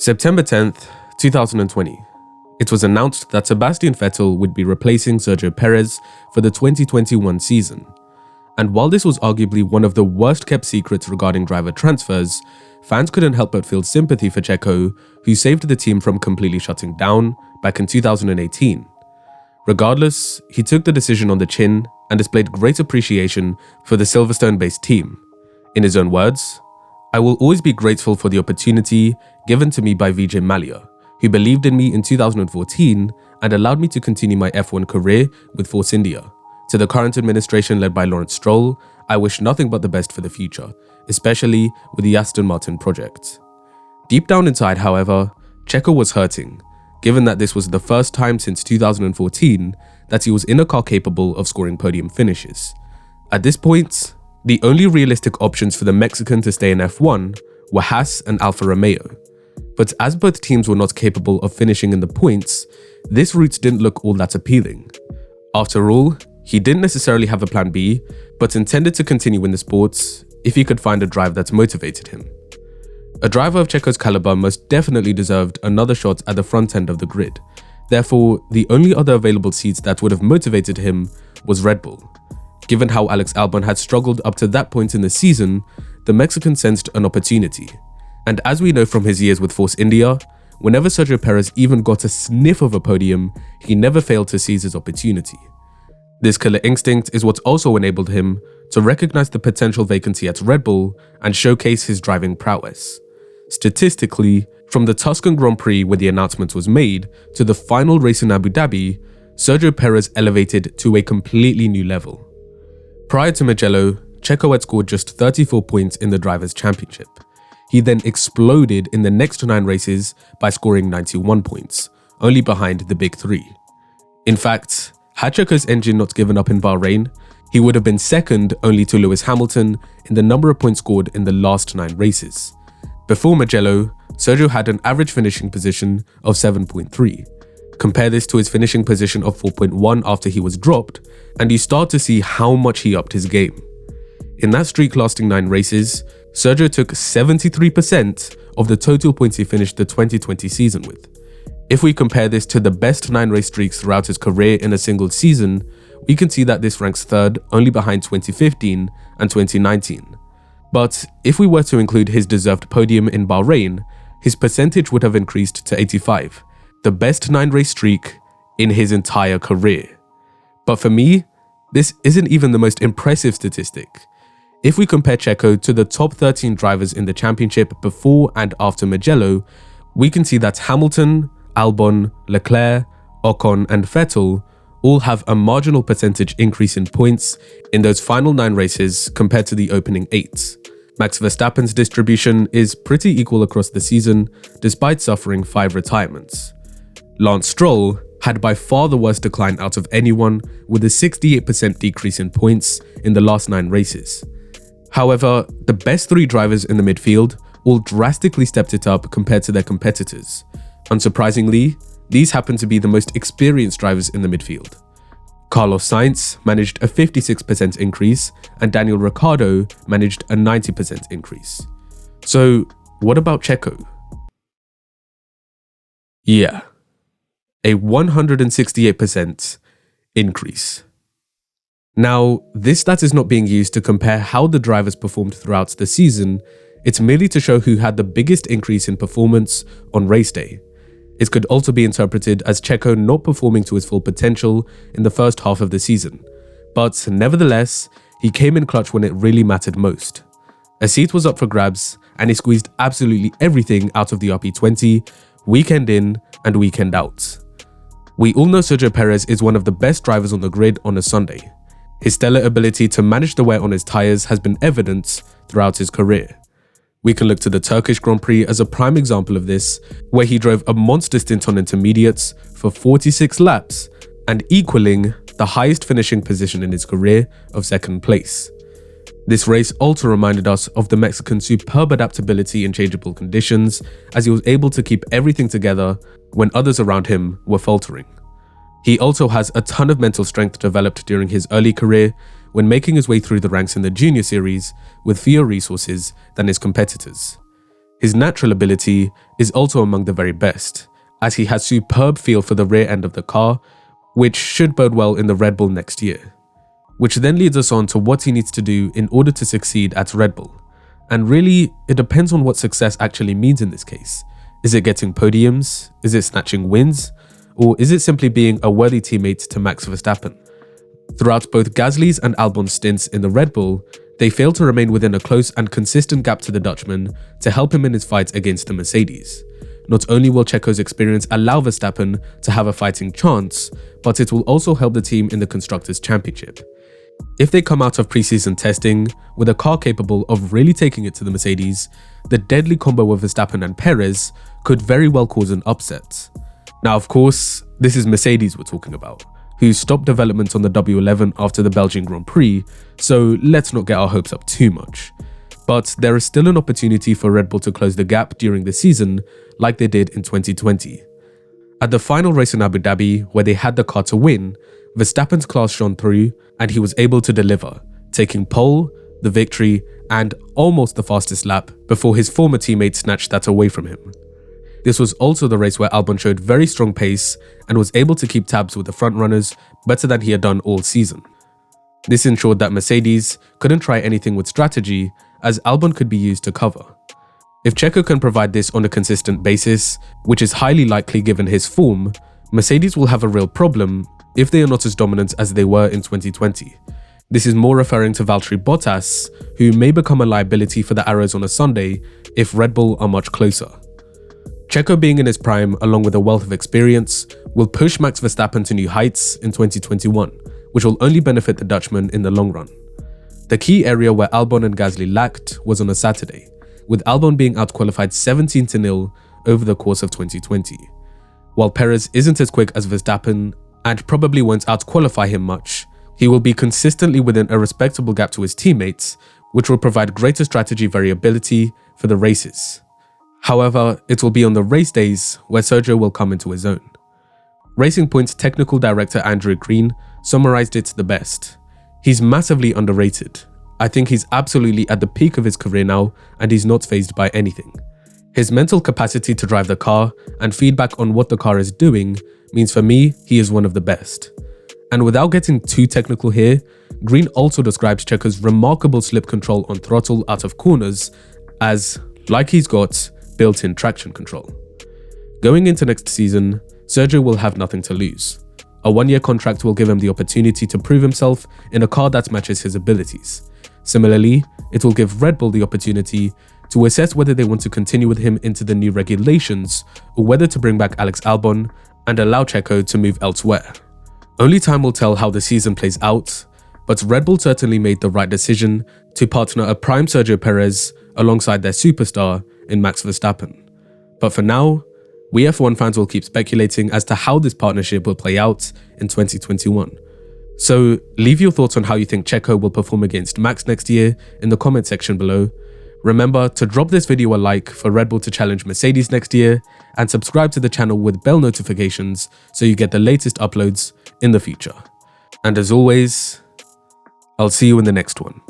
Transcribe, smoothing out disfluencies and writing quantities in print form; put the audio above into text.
September 10th, 2020. It was announced that Sebastian Vettel would be replacing Sergio Perez for the 2021 season. And while this was arguably one of the worst kept secrets regarding driver transfers, fans couldn't help but feel sympathy for Checo, who saved the team from completely shutting down back in 2018. Regardless, he took the decision on the chin and displayed great appreciation for the Silverstone-based team. In his own words, "I will always be grateful for the opportunity given to me by Vijay Mallya, who believed in me in 2014 and allowed me to continue my F1 career with Force India. To the current administration led by Lawrence Stroll, I wish nothing but the best for the future, especially with the Aston Martin project." Deep down inside, however, Checo was hurting, given that this was the first time since 2014 that he was in a car capable of scoring podium finishes. At this point, the only realistic options for the Mexican to stay in F1 were Haas and Alfa Romeo. But as both teams were not capable of finishing in the points, this route didn't look all that appealing. After all, he didn't necessarily have a plan B, but intended to continue in the sports if he could find a drive that motivated him. A driver of Checo's caliber most definitely deserved another shot at the front end of the grid. Therefore, the only other available seats that would have motivated him was Red Bull. Given how Alex Albon had struggled up to that point in the season, the Mexican sensed an opportunity. And as we know from his years with Force India, whenever Sergio Perez even got a sniff of a podium, he never failed to seize his opportunity. This killer instinct is what also enabled him to recognize the potential vacancy at Red Bull and showcase his driving prowess. Statistically, from the Tuscan Grand Prix where the announcement was made to the final race in Abu Dhabi, Sergio Perez elevated to a completely new level. Prior to Mugello, Checo had scored just 34 points in the Drivers' Championship. He then exploded in the next 9 races by scoring 91 points, only behind the big 3. In fact, had Checo's engine not given up in Bahrain, he would have been second only to Lewis Hamilton in the number of points scored in the last 9 races. Before Mugello, Sergio had an average finishing position of 7.3. Compare this to his finishing position of 4.1 after he was dropped, and you start to see how much he upped his game. In that streak lasting 9 races, Sergio took 73% of the total points he finished the 2020 season with. If we compare this to the best 9 race streaks throughout his career in a single season, we can see that this ranks third only behind 2015 and 2019. But if we were to include his deserved podium in Bahrain, his percentage would have increased to 85, the best 9 race streak in his entire career. But for me, this isn't even the most impressive statistic. If we compare Checo to the top 13 drivers in the championship before and after Mugello, we can see that Hamilton, Albon, Leclerc, Ocon and Vettel all have a marginal percentage increase in points in those final 9 races compared to the opening 8. Max Verstappen's distribution is pretty equal across the season, despite suffering 5 retirements. Lance Stroll had by far the worst decline out of anyone, with a 68% decrease in points in the last 9 races. However, the best 3 drivers in the midfield all drastically stepped it up compared to their competitors. Unsurprisingly, these happen to be the most experienced drivers in the midfield. Carlos Sainz managed a 56% increase and Daniel Ricciardo managed a 90% increase. So, what about Checo? Yeah, a 168% increase. Now, this stat is not being used to compare how the drivers performed throughout the season, it's merely to show who had the biggest increase in performance on race day. It could also be interpreted as Checo not performing to his full potential in the first half of the season, but nevertheless, he came in clutch when it really mattered most. A seat was up for grabs, and he squeezed absolutely everything out of the RP20, weekend in and weekend out. We all know Sergio Perez is one of the best drivers on the grid on a Sunday. His stellar ability to manage the wear on his tyres has been evident throughout his career. We can look to the Turkish Grand Prix as a prime example of this, where he drove a monster stint on intermediates for 46 laps and equaling the highest finishing position in his career of 2nd place. This race also reminded us of the Mexican's superb adaptability in changeable conditions, as he was able to keep everything together when others around him were faltering. He also has a ton of mental strength developed during his early career when making his way through the ranks in the junior series with fewer resources than his competitors. His natural ability is also among the very best, as he has superb feel for the rear end of the car, which should bode well in the Red Bull next year. Which then leads us on to what he needs to do in order to succeed at Red Bull. And really, it depends on what success actually means in this case. Is it getting podiums? Is it snatching wins? Or is it simply being a worthy teammate to Max Verstappen? Throughout both Gasly's and Albon's stints in the Red Bull, they failed to remain within a close and consistent gap to the Dutchman to help him in his fight against the Mercedes. Not only will Checo's experience allow Verstappen to have a fighting chance, but it will also help the team in the Constructors' Championship. If they come out of preseason testing with a car capable of really taking it to the Mercedes, the deadly combo of Verstappen and Perez could very well cause an upset. Now, of course, this is Mercedes we're talking about, who stopped development on the W11 after the Belgian Grand Prix, so let's not get our hopes up too much. But there is still an opportunity for Red Bull to close the gap during the season, like they did in 2020. At the final race in Abu Dhabi, where they had the car to win, Verstappen's class shone through and he was able to deliver, taking pole, the victory, and almost the fastest lap before his former teammate snatched that away from him. This was also the race where Albon showed very strong pace and was able to keep tabs with the frontrunners better than he had done all season. This ensured that Mercedes couldn't try anything with strategy, as Albon could be used to cover. If Checo can provide this on a consistent basis, which is highly likely given his form, Mercedes will have a real problem if they are not as dominant as they were in 2020. This is more referring to Valtteri Bottas, who may become a liability for the Arrows on a Sunday if Red Bull are much closer. Checo being in his prime along with a wealth of experience will push Max Verstappen to new heights in 2021, which will only benefit the Dutchman in the long run. The key area where Albon and Gasly lacked was on a Saturday, with Albon being outqualified 17-0 over the course of 2020. While Perez isn't as quick as Verstappen and probably won't outqualify him much, he will be consistently within a respectable gap to his teammates, which will provide greater strategy variability for the races. However, it will be on the race days where Sergio will come into his own. Racing Point's technical director Andrew Green summarized it the best. He's massively underrated. I think he's absolutely at the peak of his career now and he's not fazed by anything. His mental capacity to drive the car and feedback on what the car is doing means for me he is one of the best. And without getting too technical here, Green also describes Checo's remarkable slip control on throttle out of corners as, like he's got, built-in traction control. Going into next season, Sergio will have nothing to lose. A one-year contract will give him the opportunity to prove himself in a car that matches his abilities. Similarly, it will give Red Bull the opportunity to assess whether they want to continue with him into the new regulations or whether to bring back Alex Albon and allow Checo to move elsewhere. Only time will tell how the season plays out, but Red Bull certainly made the right decision to partner a prime Sergio Perez alongside their superstar in Max Verstappen. But for now, we F1 fans will keep speculating as to how this partnership will play out in 2021. So leave your thoughts on how you think Checo will perform against Max next year in the comment section below. Remember to drop this video a like for Red Bull to challenge Mercedes next year, and subscribe to the channel with bell notifications so you get the latest uploads in the future. And as always, I'll see you in the next one.